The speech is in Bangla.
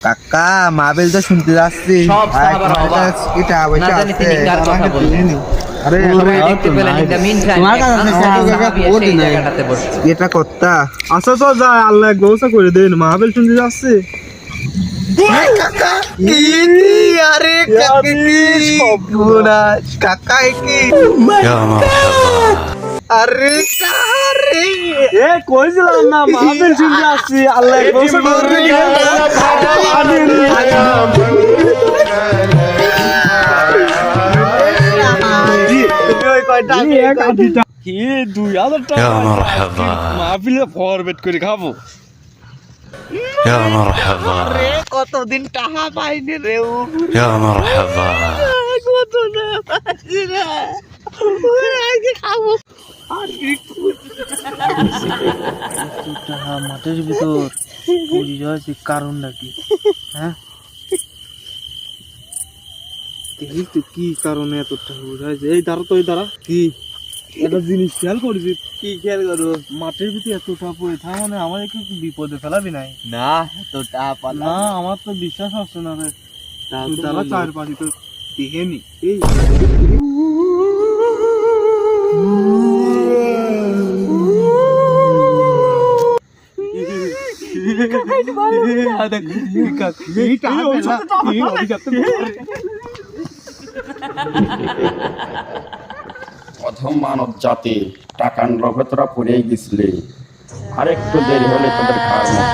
কাকা মাহফিল তো শুনতে যাচ্ছি সব সাহাবারা অবাক। এটা না বসে জানি তিনি কার কথা বললেন। আরে পূর্বে দেখতে পেলেন in the meantime, তোমার কাছে এক আনসারী কাকা সাহাবী এসে বলি এই নাই। জায়গাটাতে বসছে। এটা করতা আচ্ছা তো যায় আল্লাহ এক ব্যবস্থা করে দেন মাহফিল শুনতে যাচ্ছে কাকা আরে কাকা কি আরে আরে এ কইছিলাম না মাহফিল শুনতে যাচ্ছি আল্লাহ এক ব্যবস্থা করে কি 2000 টাকা মাহফিলে ফরবেট করে খাবো يا مرحبا কতদিন টাকা পাইনি রে يا مرحبا কত না পাইনি রে আজকে খাবো আর মাঠের ভিতর পুরি যাচ্ছে কারণ নাকি হ্যাঁ দেখি তো কি কারণে এত টাকা বুঝাইছে এই দাঁড়া তো এই দাঁড়া কি একটা জিনিস খেয়াল করেছি কি খেয়াল করো মাঠের ভিতরে এত টাকা পড়ে থাকা মানে আমার একটু বিপদে ফেলাবি নাই না তো টাকা পালা না আমার তো বিশ্বাস হচ্ছে না রে তুই দাঁড়া চার পাঁচি তো দেখে নি এই প্রথম মানব জাতি টাকার লোভে তোরা পড়েই গেছিলি আরেকটু দেরি হলে তোদের খাওয়ার মতো